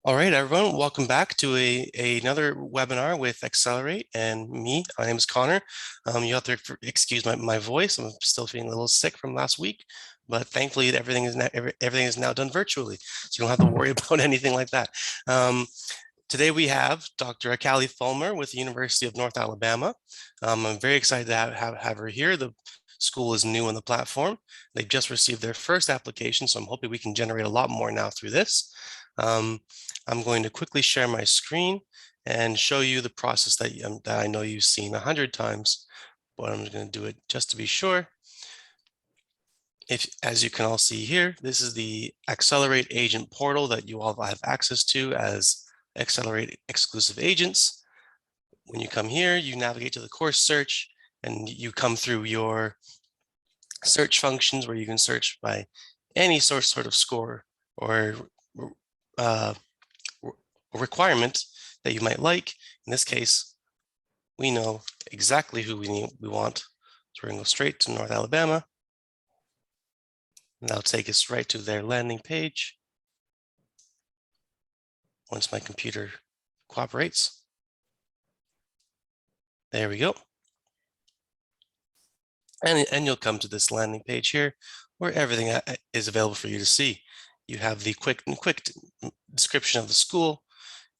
All right, everyone, welcome back to another webinar with Accelerate and me. My name is Connor. You have to excuse my voice. I'm still feeling a little sick from last week, but thankfully everything is now done virtually, so you don't have to worry about anything like that. Today we have Dr. Akali Fulmer with the University of North Alabama. I'm very excited to have her here. The school is new on the platform. They've just received their first application, so I'm hoping we can generate a lot more now through this. I'm going to quickly share my screen and show you the process that I know you've seen 100 times, but I'm going to do it just to be sure. As you can all see here, this is the Accelerate Agent portal that you all have access to as Accelerate exclusive agents. When you come here, you navigate to the course search and you come through your search functions where you can search by any sort of score or requirement that you might like. In this case, we know exactly who we want. So we're going to go straight to North Alabama. And that'll take us right to their landing page. Once my computer cooperates. There we go. And you'll come to this landing page here where everything is available for you to see. You have the quick description of the school.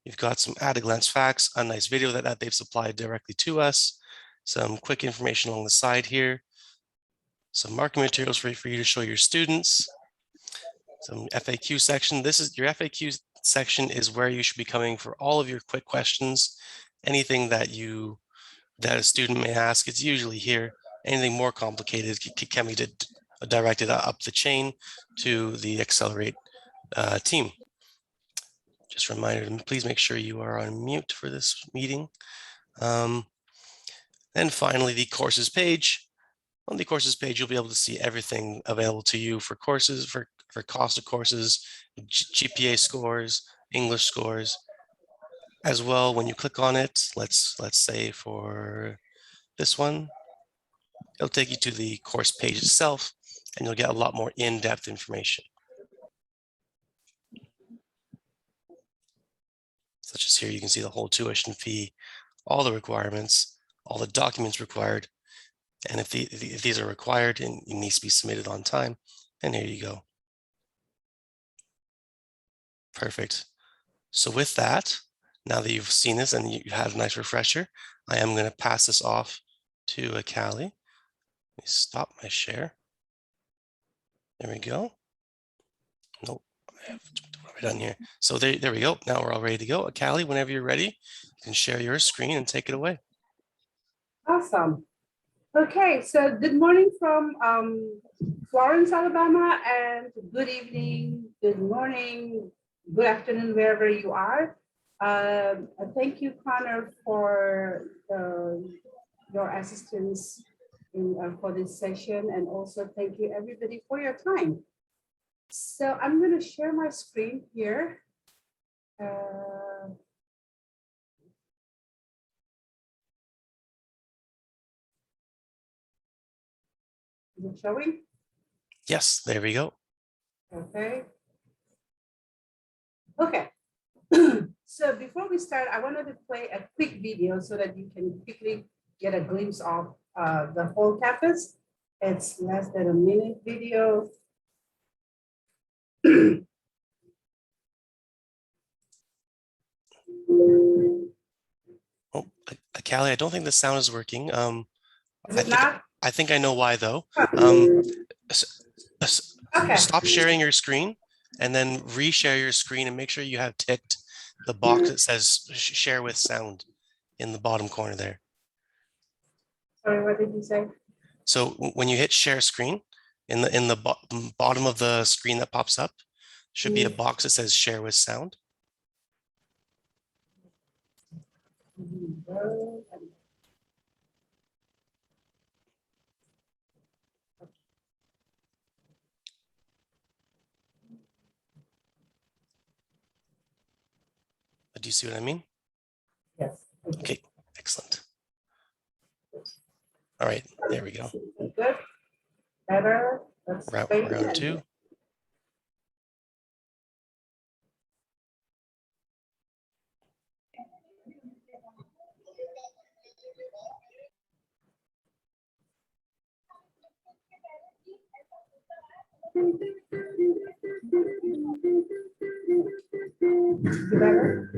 You've got some at-a-glance facts, a nice video that they've supplied directly to us, some quick information along the side here, some marketing materials for you to show your students, some FAQ section. This is your FAQ section is where you should be coming for all of your quick questions. Anything that a student may ask, it's usually here. Anything more complicated can be directed up the chain to the Accelerate team. Just a reminder, please make sure you are on mute for this meeting. And finally, the courses page. On the courses page, you'll be able to see everything available to you for courses, for cost of courses, GPA scores, English scores. As well, when you click on it, let's say for this one, it'll take you to the course page itself, and you'll get a lot more in-depth information. Such as here, you can see the whole tuition fee, all the requirements, all the documents required, and if these are required and it needs to be submitted on time, and here you go. Perfect. So with that, now that you've seen this and you had a nice refresher, I am going to pass this off to Akali. Let me stop my share. There we go. Nope, I have right on here. So there we go. Now we're all ready to go. Akali, whenever you're ready, you can share your screen and take it away. Awesome. Okay, so good morning from Florence, Alabama, and good evening, good morning, good afternoon, wherever you are. Thank you, Connor, for your assistance for this session, and also thank you, everybody, for your time. So I'm going to share my screen here. Is it showing? Yes, there we go. Okay. Okay. So before we start, I wanted to play a quick video so that you can quickly get a glimpse of the whole campus. It's less than a minute video. Oh, Akali, I don't think the sound is working. Is it not? I think I know why though. Okay. Stop sharing your screen and then reshare your screen and make sure you have ticked the box that says share with sound in the bottom corner there. Sorry, what did you say? So when you hit share screen in the bottom of the screen that pops up, should be a box that says share with sound. Do you see what I mean? Yes. Okay, excellent. All right, there we go. Good. Better. Round two. Better?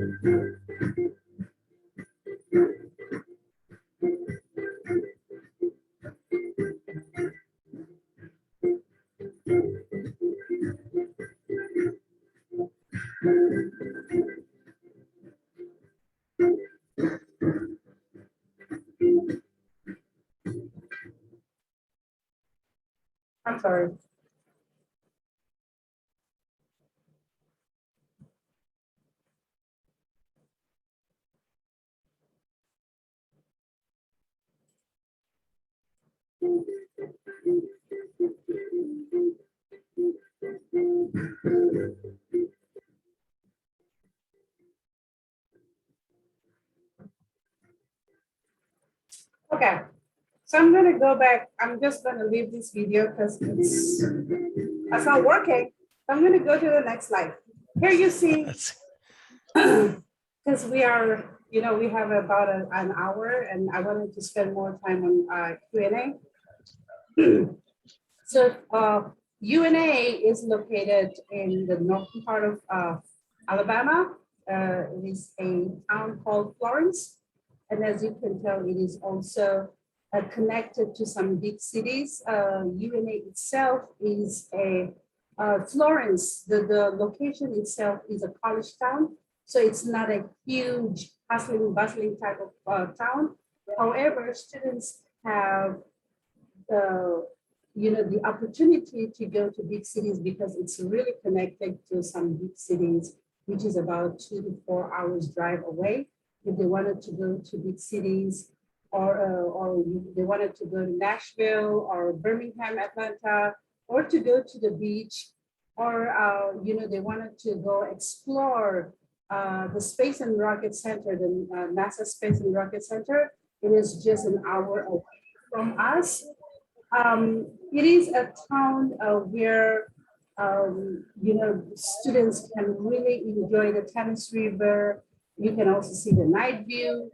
I'm sorry. Okay, so I'm gonna go back. I'm just gonna leave this video because it's not working. I'm gonna go to the next slide. Here you see, That's because we are, we have about an hour and I wanted to spend more time on Q&A. So UNA is located in the northern part of Alabama. It is a town called Florence. And as you can tell, it is also connected to some big cities. UNA itself is a Florence, the location itself is a college town. So it's not a huge bustling type of town. However, students have the opportunity to go to big cities because it's really connected to some big cities, which is about 2 to 4 hours drive away. If they wanted to go to big cities, or they wanted to go to Nashville or Birmingham, Atlanta, or to go to the beach, or they wanted to go explore the Space and Rocket Center, the NASA Space and Rocket Center. It is just an hour away from us. It is a town where students can really enjoy the Thames River. You can also see the night view.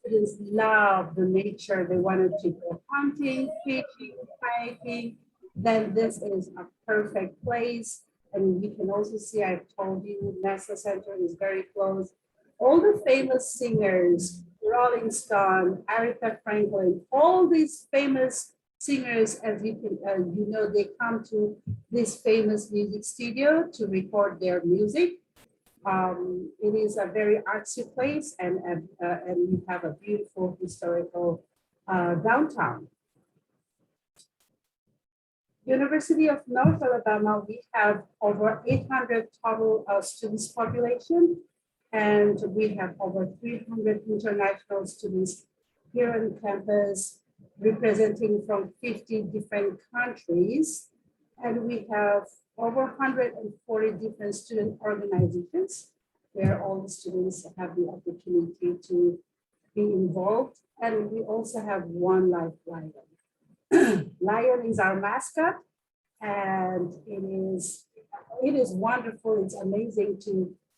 Students love the nature. They wanted to go hunting, fishing, hiking. Then this is a perfect place. And you can also see, I've told you, NASA Center is very close. All the famous singers, Rolling Stone, Aretha Franklin, all these famous singers, as you can, they come to this famous music studio to record their music. It is a very artsy place, and you have a beautiful historical downtown. University of North Alabama, we have over 800 total students population, and we have over 300 international students here on campus, representing from 50 different countries. And we have over 140 different student organizations where all the students have the opportunity to be involved. And we also have one life lion. Lion is our mascot, and it is wonderful. It's amazing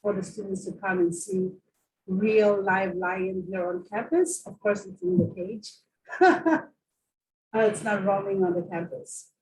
for the students to come and see real live lion here on campus. Of course, it's in the cage. It's not roaming on the campus.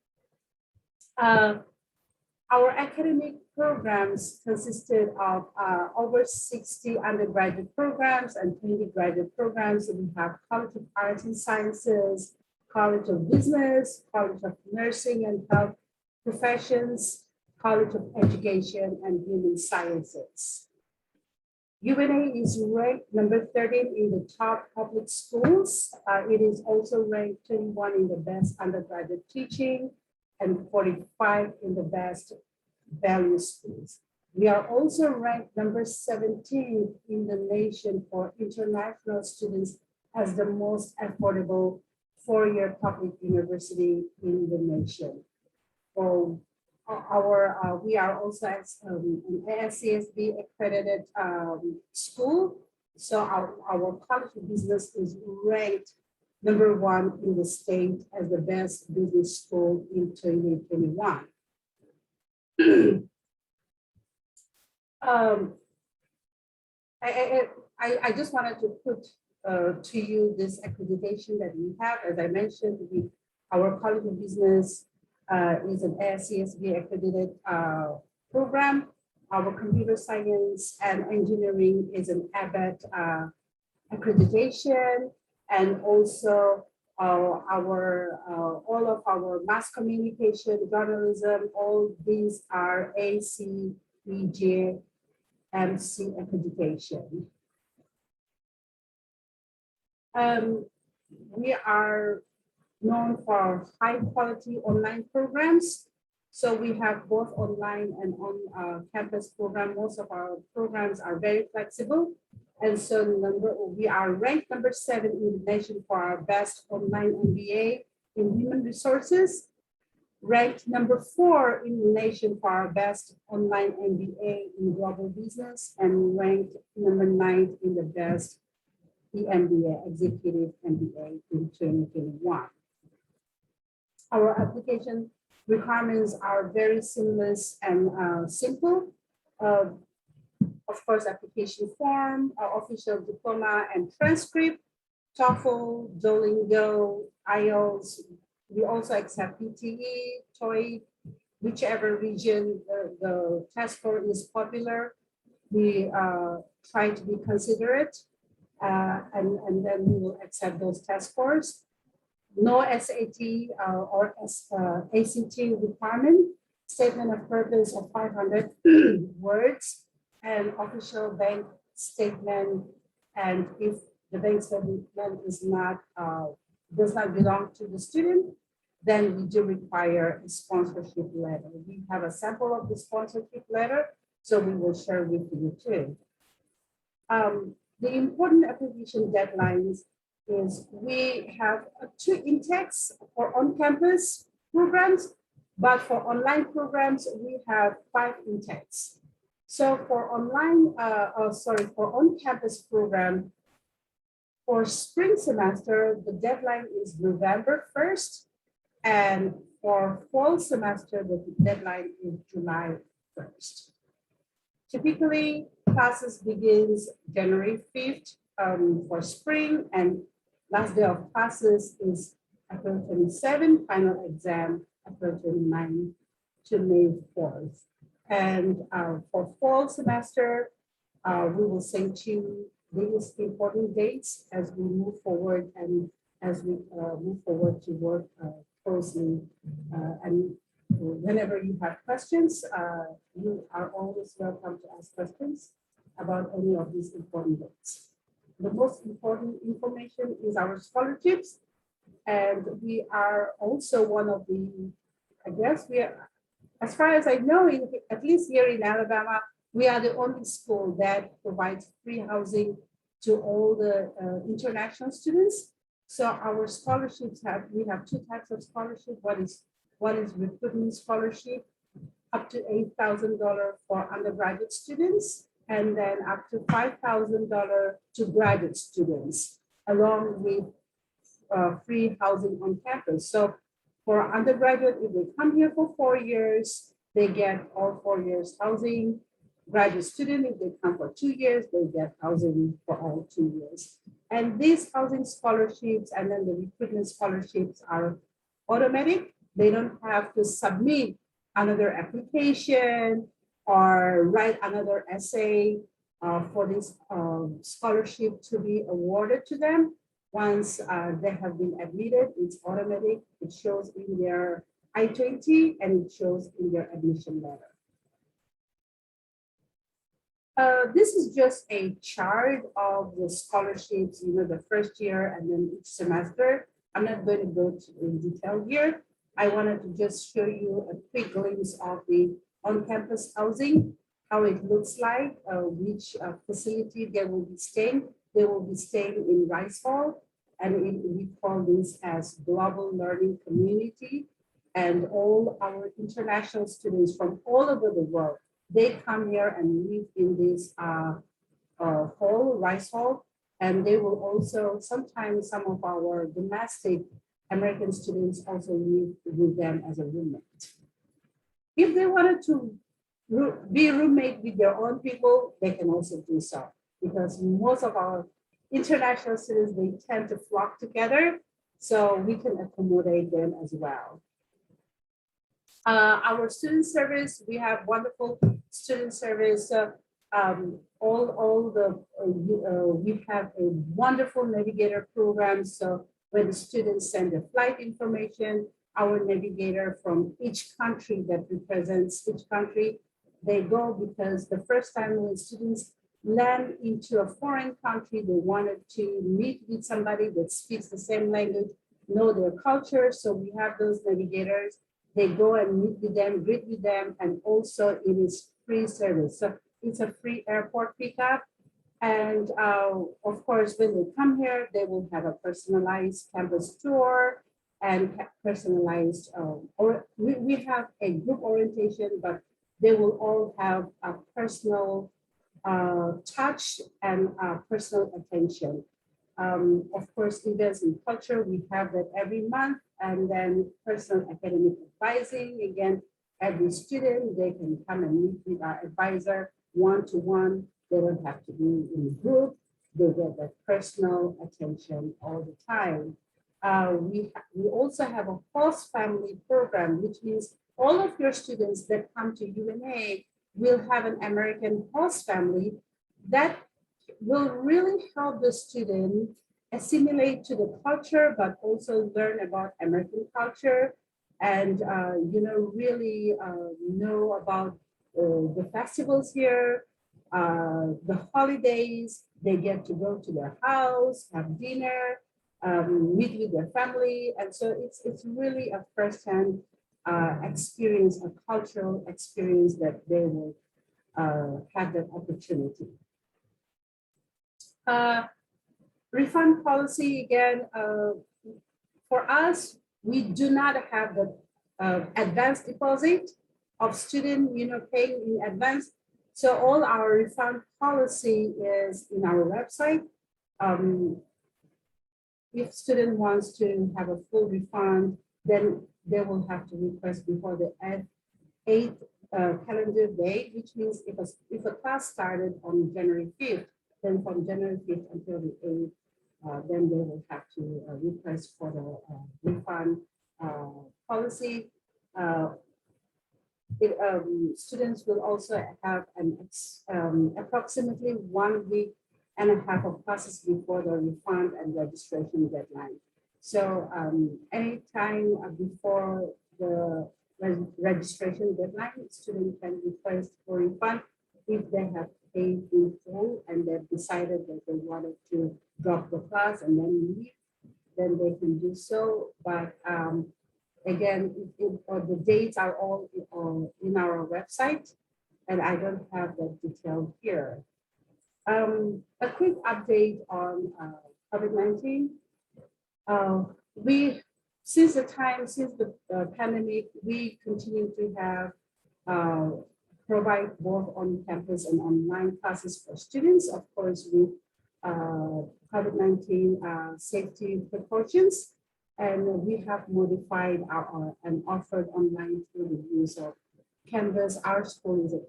Our academic programs consisted of over 60 undergraduate programs and 20 graduate programs. So we have College of Arts and Sciences, College of Business, College of Nursing and Health Professions, College of Education and Human Sciences. UNA is ranked number 13 in the top public schools. It is also ranked 21 in the best undergraduate teaching and 45 in the best value schools. We are also ranked number 17 in the nation for international students as the most affordable four-year public university in the nation. So we are also an ASCSB accredited school. So our College of Business is ranked number 1 in the state as the best business school in 2021. I just wanted to put to you this accreditation that we have. As I mentioned, our College of Business is an ASCSB accredited program. Our computer science and engineering is an ABET accreditation, and also all of our mass communication, journalism, all these are ACEJ MC accreditation. We are known for high quality online programs. So we have both online and on campus program. Most of our programs are very flexible. And so we are ranked number 7 in the nation for our best online MBA in human resources, ranked number 4 in the nation for our best online MBA in global business, and ranked number 9 in the best EMBA, executive MBA in 2021. Our application requirements are very seamless and simple. Of course, application form, official diploma and transcript, TOEFL, Duolingo, IELTS. We also accept PTE, TOEIC, whichever region the test score is popular. We try to be considerate, and then we will accept those test scores. No SAT or ACT requirement, statement of purpose of 500 words, and official bank statement. And if the bank statement is not does not belong to the student, then we do require a sponsorship letter. We have a sample of the sponsorship letter, so we will share with you too. The important application deadlines is we have 2 intakes for on-campus programs, but for online programs, we have 5 intakes. So for online, for on-campus program, for spring semester, the deadline is November 1st, and for fall semester, the deadline is July 1st. Typically, classes begins January 5th for spring, and last day of classes is April 27, final exam April 29 to May 4th. And for fall semester, we will send you these important dates as we move forward and as we move forward to work closely. And whenever you have questions, you are always welcome to ask questions about any of these important dates. The most important information is our scholarships. And we are also one of the, I guess we are, as far as I know, at least here in Alabama, we are the only school that provides free housing to all the international students. So our scholarships we have 2 types of scholarship. One is recruitment scholarship, up to $8,000 for undergraduate students, and then up to $5,000 to graduate students, along with free housing on campus. So for undergraduate, if they come here for 4 years, they get all 4 years housing. Graduate student, if they come for 2 years, they get housing for all 2 years. And these housing scholarships and then the recruitment scholarships are automatic. They don't have to submit another application or write another essay for this scholarship to be awarded to them. Once they have been admitted, it's automatic. It shows in their I-20 and it shows in their admission letter. This is just a chart of the scholarships, the first year and then each semester. I'm not going to go in detail here. I wanted to just show you a quick glimpse of the on-campus housing, how it looks like, which facility they will be staying. They will be staying in Rice Hall, and we call this as Global Learning Community. And all our international students from all over the world, they come here and live in this hall, Rice Hall, and they will also, sometimes some of our domestic American students also live with them as a roommate. If they wanted to be roommate with their own people, they can also do so, because most of our international students, they tend to flock together, so we can accommodate them as well. Our student service, we have wonderful student service. We have a wonderful navigator program. So when the students send the flight information, our navigator from each country that represents each country, they go because the first time when students land into a foreign country, they wanted to meet with somebody that speaks the same language, know their culture. So we have those navigators. They go and meet with them, greet with them, and also it is free service. So it's a free airport pickup. And of course, when they come here, they will have a personalized campus tour and personalized, or we have a group orientation, but they will all have a personal touch and personal attention. Of course, events in culture, we have that every month, and then personal academic advising. Again, every student, they can come and meet with our advisor one-to-one. They don't have to be in a group. They get that personal attention all the time. We also have a host family program, which means all of your students that come to UNA will have an American host family that will really help the student assimilate to the culture, but also learn about American culture and really know about the festivals here, the holidays. They get to go to their house, have dinner, meet with their family, and so it's really a firsthand experience, a cultural experience that they will have that opportunity. Refund policy, again, for us, we do not have the advance deposit of student, paying in advance. So all our refund policy is in our website. If student wants to have a full refund, then they will have to request before the 8th calendar day, which means if a class started on January 5th, then from January 5th until the 8th, then they will have to request for the refund policy. Students will also have approximately 1 week and a half of classes before the refund and registration deadline. So anytime before the registration deadline, students can request for refund if they have paid in full and they've decided that they wanted to drop the class and then leave, then they can do so. But again, the dates are all in our website, and I don't have that detail here. A quick update on COVID-19. Since the pandemic, we continue to have provide both on-campus and online classes for students, of course, with COVID-19 safety precautions. And we have modified and offered online through the use of Canvas. Our school is a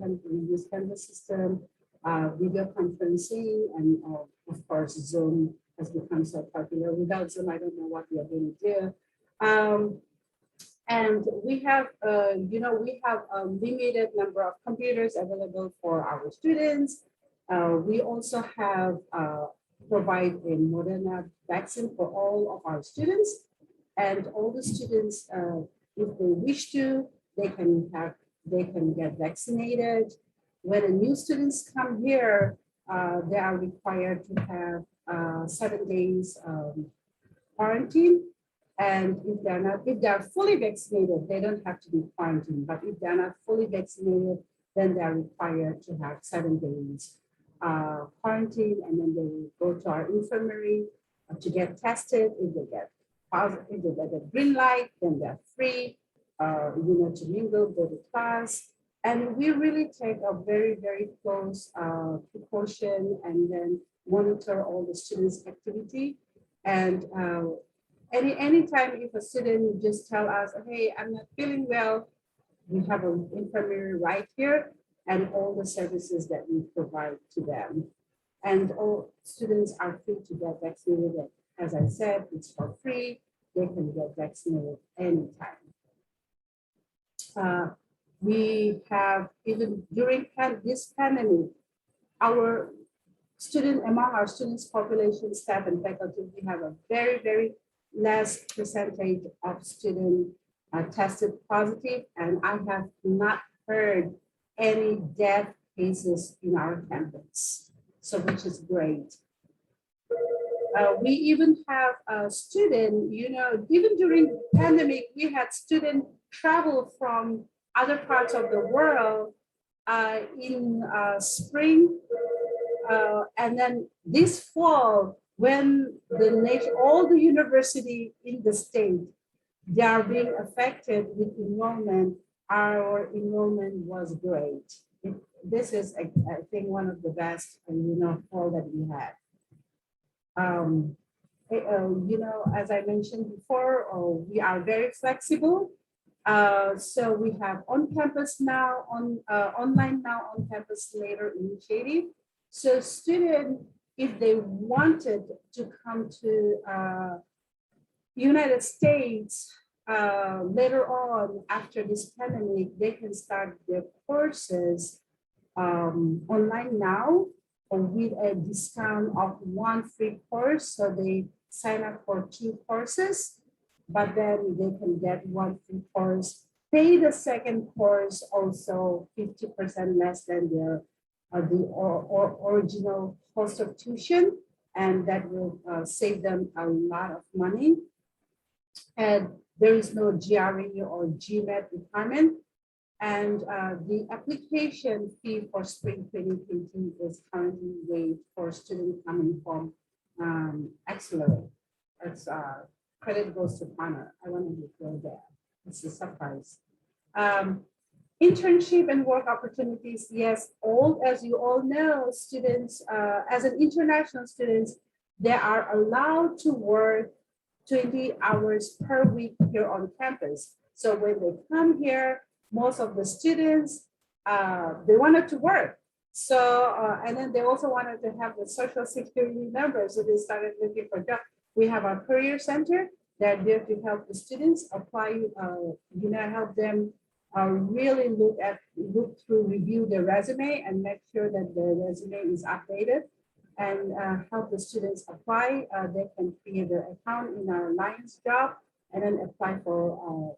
Canvas system, video conferencing, and of course, Zoom has become so popular. Without Zoom, I don't know what we are going to do. And we have a limited number of computers available for our students. We also have provide a Moderna vaccine for all of our students, and all the students, if they wish to, they can get vaccinated. When new students come here, they are required to have 7 days quarantine. And if they are fully vaccinated, they don't have to be quarantined. But if they're not fully vaccinated, then they are required to have 7 days quarantine, and then they will go to our infirmary to get tested. If they get positive, if they get a green light, then they're free, to mingle, go to class. And we really take a very, very close precaution and then monitor all the students' activity. And anytime if a student just tell us, hey, I'm not feeling well, we have an infirmary right here and all the services that we provide to them. And all students are free to get vaccinated. As I said, it's for free. They can get vaccinated anytime. We have, even during this pandemic, our among our students population, staff and faculty, we have a very less percentage of students tested positive, and I have not heard any death cases in our campus, so which is great. We even have a student, even during pandemic, we had students travel from other parts of the world in spring. And then this fall, when all the university in the state, they are being affected with enrollment, our enrollment was great. This is, I think, one of the best, fall that we had. As I mentioned before, we are very flexible. So we have on campus now, online now, on campus later initiative. So students, if they wanted to come to United States later on after this pandemic, they can start their courses online now, or with a discount of one free course. So they sign up for 2 courses, but then they can get 1 free course, pay the second course also 50% less than their original cost of tuition, and that will save them a lot of money. And there is no GRE or GMAT requirement. And the application fee for spring 2020 is currently waived for students coming from Accelerate. It's credit goes to Connor. I wanted to go there. It's a surprise. Internship and work opportunities. Yes, as you all know, students, as an international students, they are allowed to work 20 hours per week here on campus. So when they come here, most of the students, they wanted to work. So, and then they also wanted to have the social security number. So they started looking for jobs. We have our career center. They're there to help the students apply, help them really look through, review their resume and make sure that their resume is updated, and help the students apply. They can create their account in our Alliance job and then apply for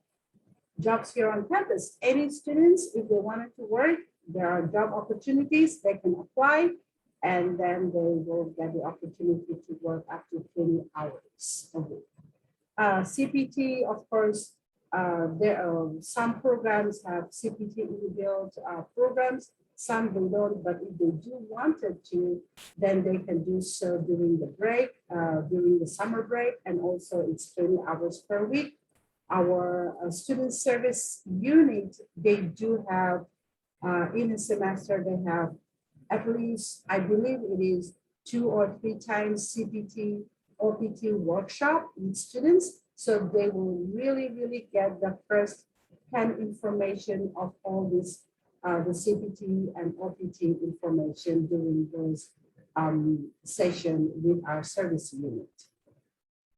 jobs here on campus. Any students, if they wanted to work, there are job opportunities, they can apply, and then they will get the opportunity to work up to 20 hours a week. CPT, of course, there are some programs have CPT inbuilt programs, some they don't, but if they do wanted to, then they can do so during the break, during the summer break, and also it's 20 hours per week. Our student service unit, they do have, in a semester, they have at least, I believe it is 2 or 3 times CPT, OPT workshop with students. So they will really get the first-hand information of all this, the CPT and OPT information during those session with our service unit.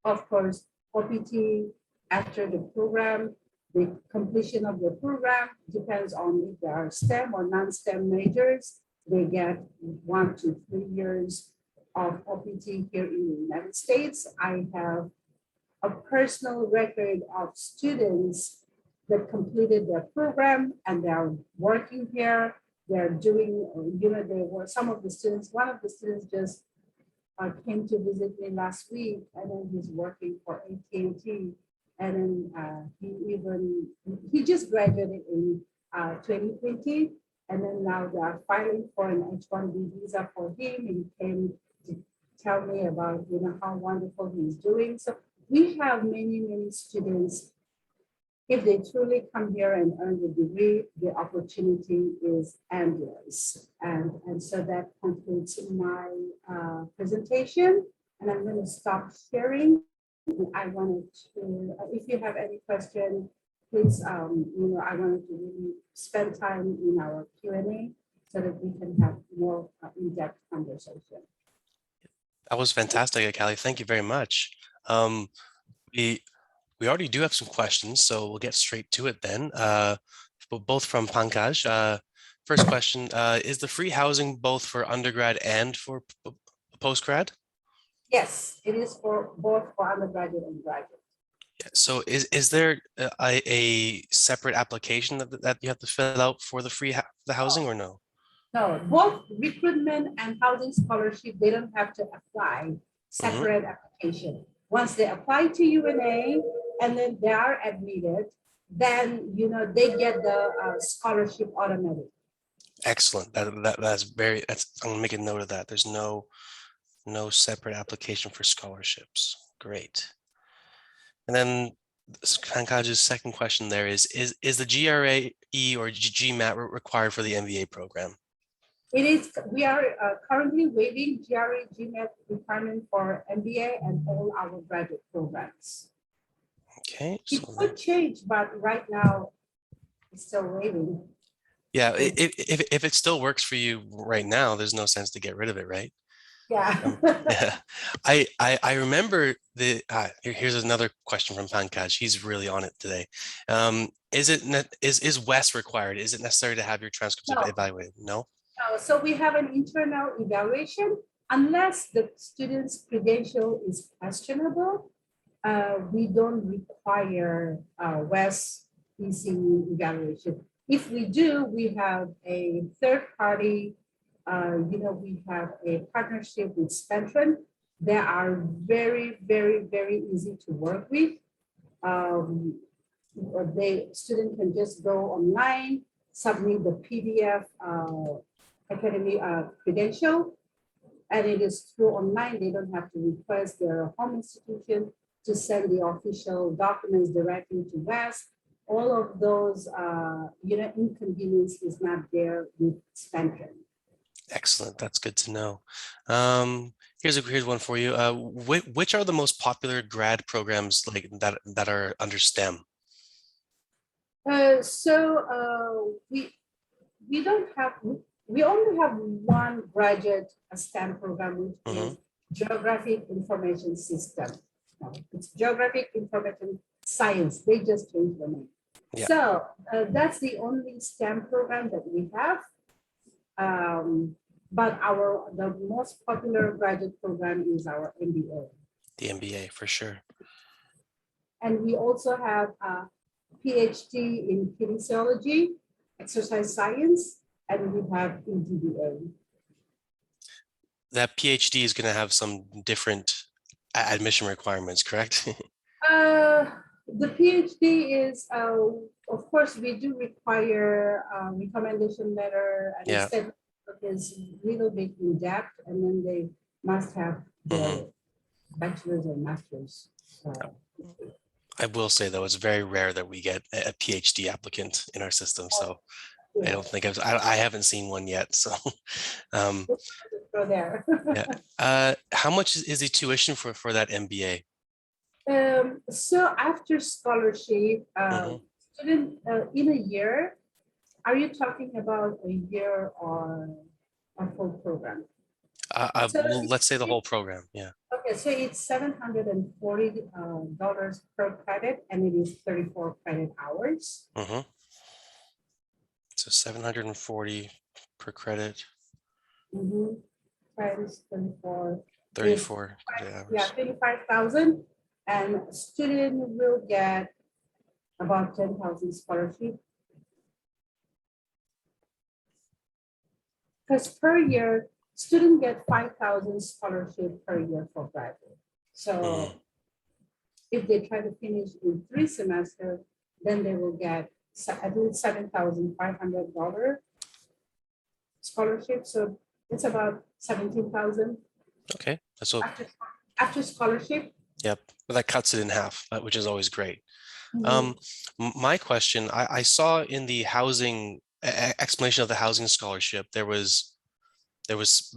Of course, OPT, after the program, the completion of the program depends on if there are STEM or non-STEM majors. They get 1 to 3 years of OPT here in the United States. I have a personal record of students that completed their program and they are working here. They're doing, they were some of the students, one of the students just came to visit me last week, and then he's working for AT&T. And then he just graduated in 2020, and then now they are filing for an H-1B visa for him. And he came to tell me about how wonderful he's doing. So we have many students. If they truly come here and earn the degree, the opportunity is endless. And so that concludes my presentation, and I'm going to stop sharing. I wanted to, if you have any question, please, I wanted to really spend time in our Q&A so that we can have more in-depth conversation. That was fantastic, Akali. Thank you very much. We already do have some questions, so we'll get straight to it then. both from Pankaj. First question, is the free housing both for undergrad and for postgrad? Yes, it is for both for undergraduate and graduate. So is there a separate application that you have to fill out for the the housing or no? No, both recruitment and housing scholarship, they don't have to apply separate application. Once they apply to UNA and then they are admitted, then they get the scholarship automatic. Excellent. I'm gonna make a note of that. There's no separate application for scholarships. Great. And then Pankaj's second question there is the GRE or GMAT required for the MBA program? It is. We are currently waiving GRE GMAT requirement for MBA and all our graduate programs. Okay. It could change, but right now it's still waiving. Yeah, if it still works for you right now, there's no sense to get rid of it, right? Yeah. Yeah. I remember here's another question from Pankaj. He's really on it today. Is WES required? Is it necessary to have your transcripts evaluated? No. So we have an internal evaluation. Unless the student's credential is questionable, we don't require WES ECU evaluation. If we do, we have a third party, we have a partnership with Spectrum. They are very, very, very easy to work with. The student can just go online, submit the PDF academy credential, and it is through online. They don't have to request their home institution to send the official documents directly to WES. All of those, inconvenience is not there with Spectrum. Excellent. That's good to know. Here's one for you. Which are the most popular grad programs like that are under STEM? We only have one graduate STEM program, which is Geographic Information System. It's Geographic Information Science. They just changed the name. Yeah. So that's the only STEM program that we have. But the most popular graduate program is our MBA. The MBA for sure. And we also have a PhD in kinesiology, exercise science, and we have EDBA. That PhD is going to have some different admission requirements, correct? The PhD is, of course, we do require a recommendation letter, and the statement is a little bit in depth, and then they must have the bachelor's or master's. I will say though, it's very rare that we get a PhD applicant in our system, so I don't think I haven't seen one yet. So, go there. Yeah. How much is the tuition for that MBA? So after scholarship, student in a year, are you talking about a year or a full program? Well, let's say the whole program. Yeah. Okay, so it's $740 per credit, and it is 34 credit hours. So 740 per credit. Times 34. 34 credit hours. Yeah, 25,000, and student will get about 10,000 scholarship. Because per year, student get 5,000 scholarship per year for graduate. So if they try to finish in 3 semesters, then they will get at least $7,500 scholarship. So it's about 17,000. Okay, that's what after scholarship. Yep, but that cuts it in half, which is always great. My question, I saw in the housing explanation of the housing scholarship, there was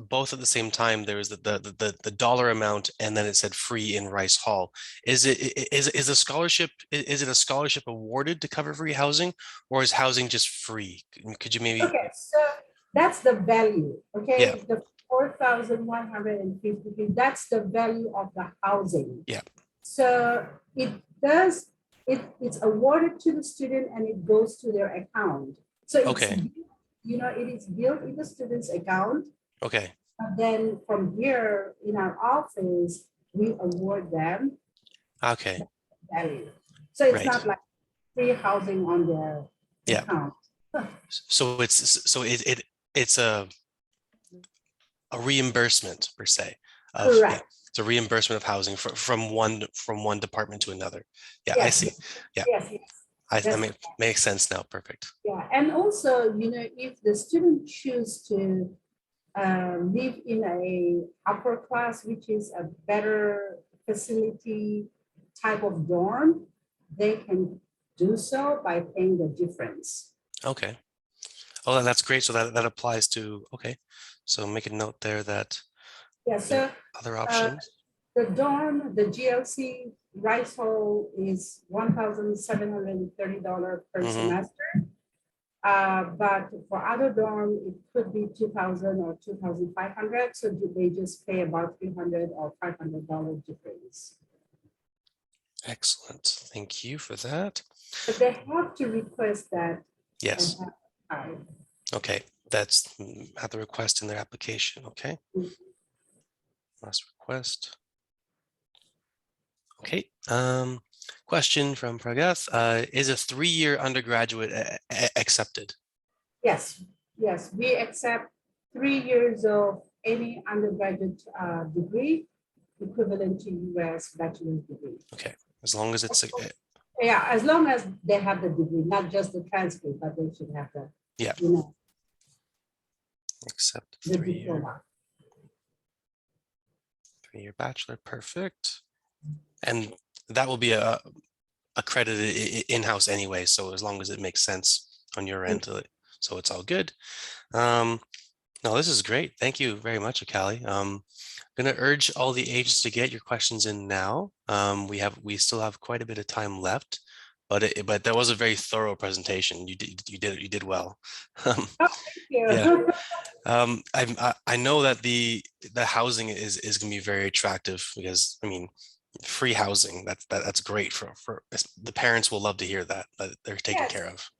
both at the same time. There was the dollar amount, and then it said free in Rice Hall. Is a scholarship? Is it a scholarship awarded to cover free housing, or is housing just free? Could you maybe? Okay, so that's the value. Okay, yeah. The 4,153. That's the value of the housing. Yeah. So it does it's awarded to the student and it goes to their account. So Okay. it is built in the student's account. Okay. And then from here in our office, we award them Okay. value. So it's Right. not like free housing on their Yeah. account. So it's a reimbursement per se of, yeah, Correct. it's a reimbursement of housing from one department to another. Yeah, I Yes, see. Yeah, yes, yes. that That's makes sense now. Perfect. yeah. And also, if the student choose to live in a upper class, which is a better facility type of dorm, they can do so by paying the difference. Okay. Oh, that's great. So that applies to, okay. So make a note there that Yeah, there so are other options. the dorm, the GLC rice hall is $1,730 per Mhm. semester. But for other dorm, it could be 2,000 or 2,500. So they just pay about $300 or $500 difference. Excellent. Thank you for that. But they have to request that. Yes. and have- Okay. That's at the request in their application. Okay. Last request. Okay. Question from Pragath. Is a 3-year undergraduate accepted? Yes, yes, we accept 3 years of any undergraduate degree equivalent to US bachelor's degree. Okay. As long as it's Yeah, as long as they have the degree, not just the transcript, but they should have the, yeah, you know, accept the 3-year diploma. 3-year bachelor. Perfect. And that will be accredited in-house anyway. So as long as it makes sense on your end, so it's all good. No, this is great. Thank you very much, Akali. I'm going to urge all the agents to get your questions in now. We still have quite a bit of time left, but that was a very thorough presentation. You did well. Oh, thank you. Yeah. I know that the housing is going to be very attractive because, I mean, free housing, that's great for the parents will love to hear that they're taken Yes. care of.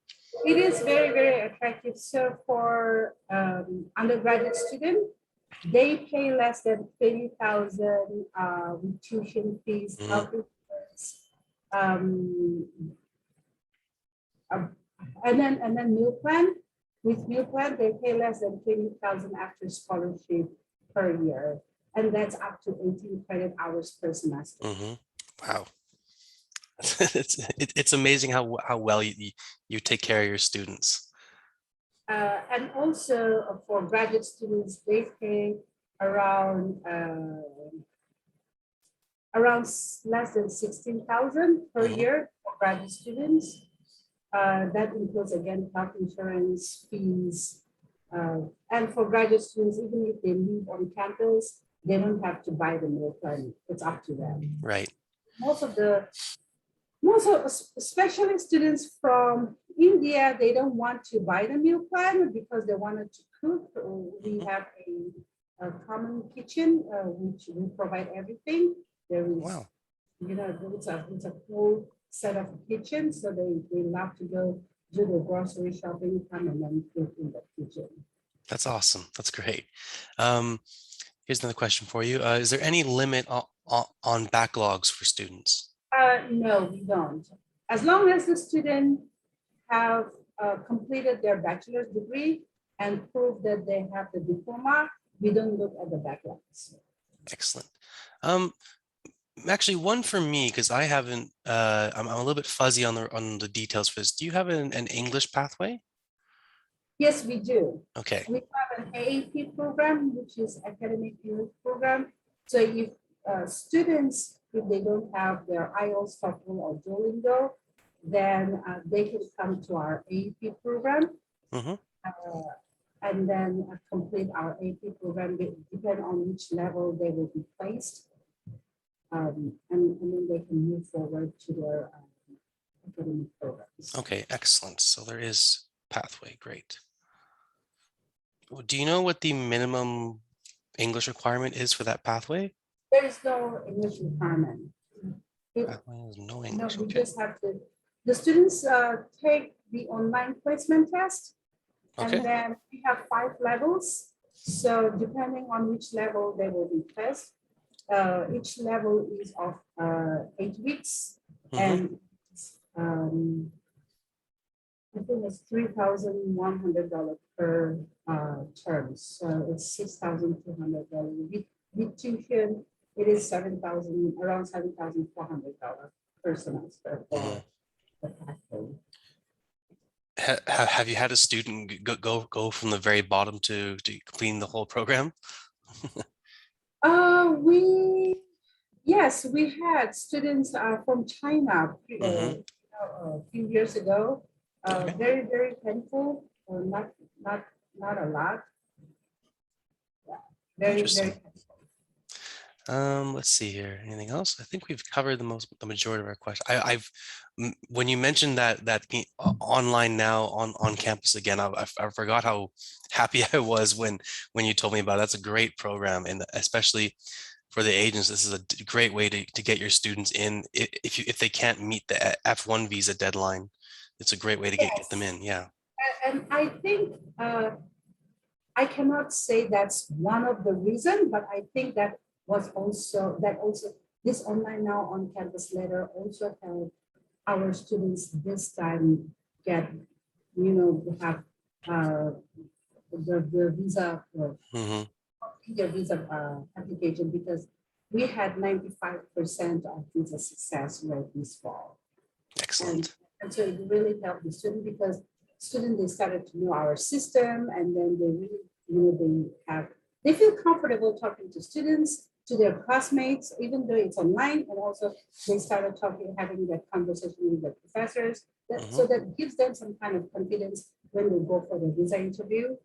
It is very, very attractive. So for undergraduate student, they pay less than 20,000 with tuition fees, Mhm. health insurance, um, and then meal plan. With meal plan, they pay less than 20,000 after scholarship per year, and that's up to 18 credit hours per semester. Wow. It's amazing how well you take care of your students. And also for graduate students, they pay around less than 16,000 per Mhm. year for graduate students. That includes again health insurance fees, and for graduate students, even if they live on campus, they don't have to buy the meal plan. It's up to them. Right. Most of especially students from India, they don't want to buy the meal plan because they wanted to cook. We have a common kitchen, which we provide everything. There is, Wow. it's a full set of kitchens, so they love to go do the grocery shopping, come and then cook in the kitchen. That's awesome. That's great. Here's another question for you. Is there any limit on backlogs for students? No, we don't. As long as the student have completed their bachelor's degree and prove that they have the diploma, we don't look at the backlogs. Excellent. Actually, one for me, because I haven't, I'm a little bit fuzzy on the details for this. Do you have an English pathway? Yes, we do. Okay. We have an AAP program, which is academic English program. So if students, if they don't have their IELTS, TOEFL, or Duolingo, then they can come to our AAP program. Mhm. And then complete our AP program, depending on which level they will be placed. And then they can move forward to their academic programs. Okay, excellent. So there is pathway. Great. Do you know what the minimum English requirement is for that pathway? There is no English requirement. It, No no, English. we Okay. just have to, the students take the online placement test, Okay. and then we have 5 levels. So depending on which level they will be placed, each level is of 8 weeks, Mm-hmm. and I think it's $3,100 per term. So it's $6,200 with tuition. It is around $7,400 per semester Mm-hmm. for the pathway. Have you had a student go from the very bottom to completing the whole program? Yes, we had students from China Mm-hmm. a few years ago. Okay. Very, very thankful. Not, not a lot. Very, very Interesting. Let's see here. Anything else? I think we've covered the majority of our questions. When you mentioned online now on campus again, I forgot how happy I was when you told me about it. That's a great program, and especially for the agents, this is a great way to get your students in. If they can't meet the F1 visa deadline, it's a great way to get them yes. in. Yeah. And I think I cannot say that's one of the reasons, but I think that also this online now on campus letter also helped our students this time get, have the visa, Mm-hmm. their visa application, because we had 95% of visa success rate this fall. And, Excellent. and so it really helped the student, because students, they started to know our system, and then they really, they feel comfortable talking to students, to their classmates, even though it's online, and also they started having that conversation with the professors. So that gives them some kind of confidence when they go for the visa interview.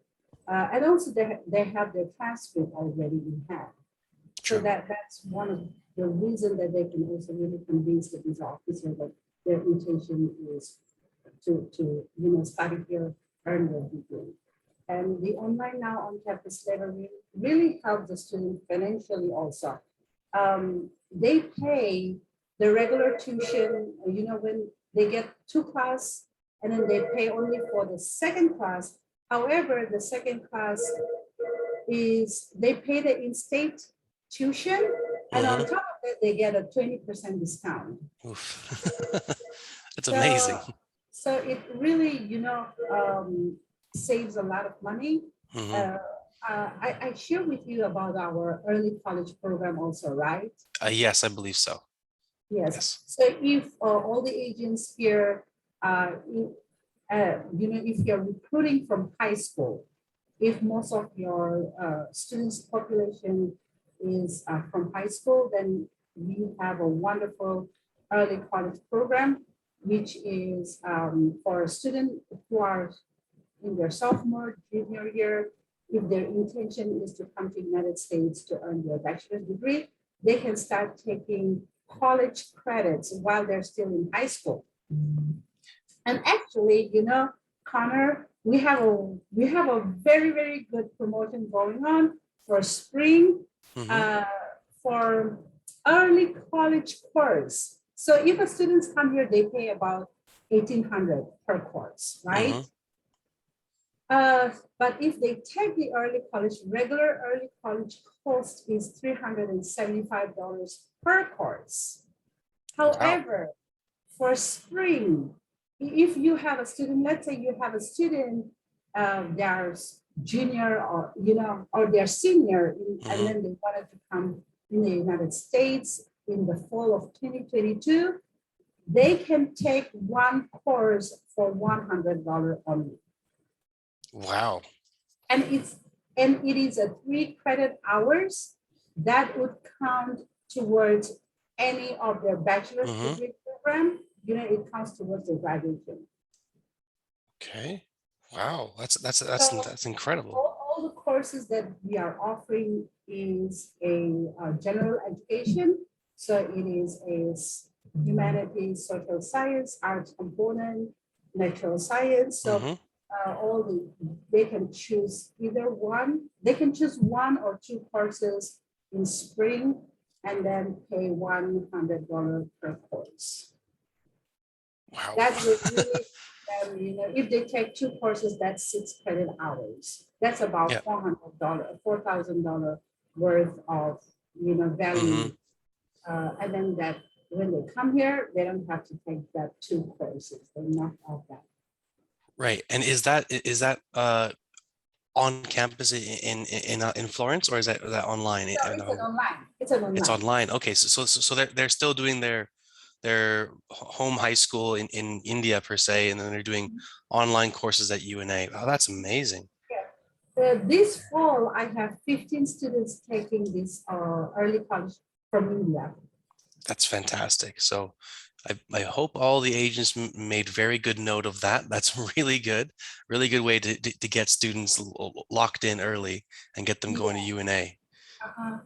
And also they have their transcript already in hand. So True. that's one of the reasons that they can also really convince the visa officer that their intention is to study here, earn their degree. And the online now on campus level really help the student financially also. They pay the regular tuition, when they get 2 class, and then they pay only for the second class. However, the second class is they pay the in-state tuition, and on Mm-hmm. top of it, they get a 20% discount. Oof. That's So, amazing. so it really, saves a lot of money. Mm-hmm. I share with you about our early college program also, right? Yes, I believe so. Yes. Yes. So if all the agents here, if you're recruiting from high school, if most of your students population is from high school, then we have a wonderful early college program, which is for students who are in their sophomore, junior year. If their intention is to come to the United States to earn their bachelor's degree, they can start taking college credits while they're still in high school. And actually, Connor, we have a very, very good promotion going on for spring, Mm-hmm. for early college course. So if a students come here, they pay about $1,800 per course, right? Mm-hmm. But if they take the regular early college cost is $375 per course. Wow. However, for spring, if you have a student, let's say you have a student, they're junior, or they're senior, and Mm-hmm. then they wanted to come in the United States in the fall of 2022, they can take one course for $100 only. Wow. And it is a 3 credit hours that would count towards any of their bachelor's Mm-hmm. degree program. It counts towards the graduation. Okay. Wow. So That's incredible. all the courses that we are offering is a general education. So it is a humanities, social science, arts component, natural science. So Mm-hmm. they can choose either one. They can choose 1 or 2 courses in spring, and then pay $100 per course. Wow. That would really, if they take 2 courses, that's 6 credit hours. That's about Yeah. $4,000 worth of, value. Mhm. And then that when they come here, they don't have to take that 2 courses. They knock off that. Right. And is that on campus in Florence, or is that online? So it's an online. It's an It's online. online. Okay, so they're still doing their home high school in India per se, and then they're doing online courses at UNA. Oh, that's amazing. This fall, I have 15 students taking this early college from India. That's fantastic. So I hope all the agents made very good note of that. That's really good way to get students locked in early and get them going to UNA. Uh-huh.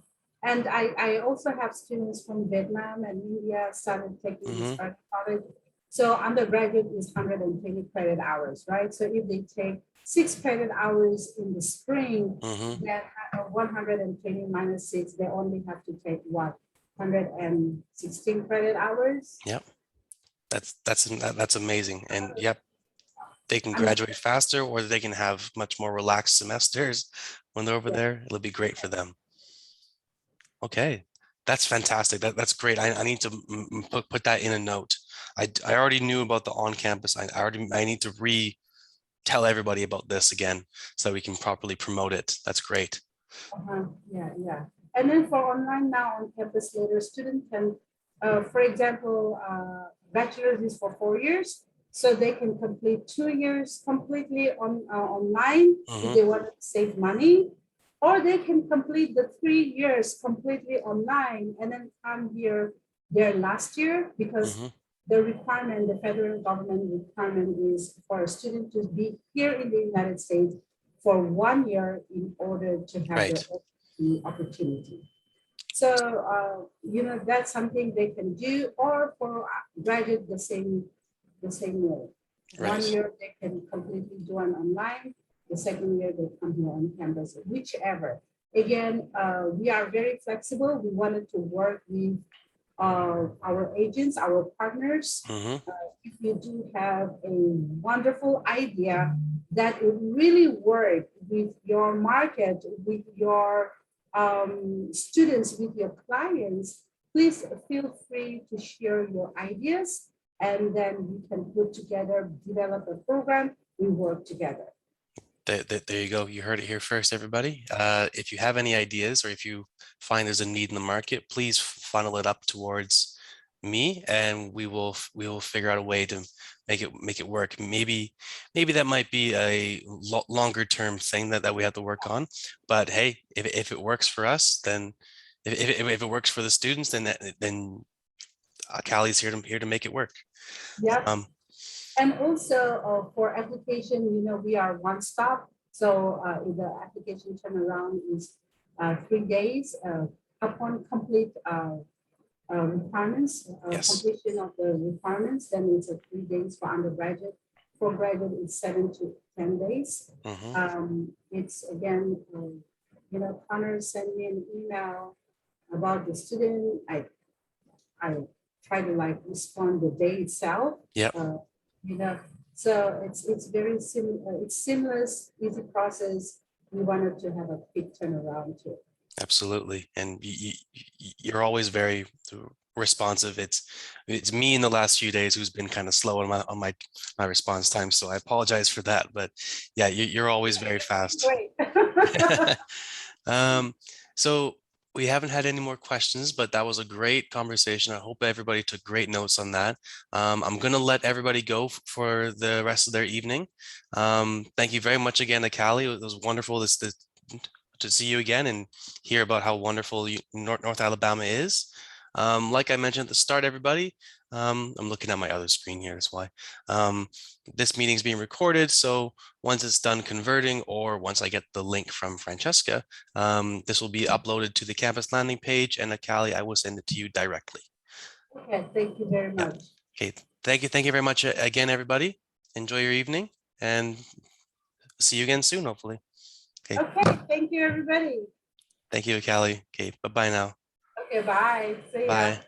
And I also have students from Vietnam and India started taking this Hmm. early college. So undergraduate is 120 credit hours, right? So if they take 6 credit hours in the spring, Hmm. then 120 minus 6, they only have to take what? 116 credit hours. Yep. That's amazing. And yep, they can I'm graduate faster, or they can have much more relaxed semesters when they're over yeah, there. It'll be great for them. Okay, that's fantastic. That's great. I need to put that in a note. I already knew about the on-campus. I need to tell everybody about this again so we can properly promote it. That's great. yeah. And then for online now on campus later, student can, for example, bachelor's is for 4 years. So they can complete 2 years completely online if Hmm. they want to save money, or they can complete the 3 years completely online and then come here their last year because Hmm. the requirement, the federal government requirement is for a student to be here in the United States for 1 year in order to have Right, the opportunity. So, that's something they can do, or for graduate the same way. One right. year they can completely do an online, the second year they come here on campus, whichever. Again, we are very flexible. We wanted to work with our agents, our partners. Hmm. If you do have a wonderful idea that would really work with your market, with your students, with your clients, please feel free to share your ideas, and then we can put together, develop a program, we work together. There you go. You heard it here first, everybody. If you have any ideas, or if you find there's a need in the market, please funnel it up towards me, and we will figure out a way to make it work. Maybe that might be a longer term thing that we have to work on. But hey, if it works for us, then if it works for the students, then Callie's here to make it work. Yep. Um, And also for application, we are one stop. So the application turnaround is 3 days upon complete requirements, yes. completion of the requirements, then it's a 3 days for undergraduate. For graduate, it's 7 to 10 days. Hmm. It's again, Connor sent me an email about the student. I try to respond the day itself. Yep. Uh, you know, so it's very similar. It's seamless, easy process. We wanted to have a quick turnaround too. Absolutely. And you're always very responsive. It's me in the last few days who's been kind of slow on my response time. So I apologize for that. But yeah, you're always very fast. Great. Um, so we haven't had any more questions, but that was a great conversation. I hope everybody took great notes on that. I'm going to let everybody go for the rest of their evening. Thank you very much again, Akali. It was wonderful to see you again and hear about how wonderful North Alabama is. Like I mentioned at the start, everybody, I'm looking at my other screen here, that's why. This meeting is being recorded, so once it's done converting, or once I get the link from Francesca, this will be uploaded to the campus landing page, and Akali, I will send it to you directly. Okay, thank you very Yeah. much. Okay. Thank you very much again, everybody. Enjoy your evening, and see you again soon, hopefully. Okay. Okay, thank you, everybody. Thank you, Akali. Okay. Bye-bye now. Okay, bye. See ya. Bye.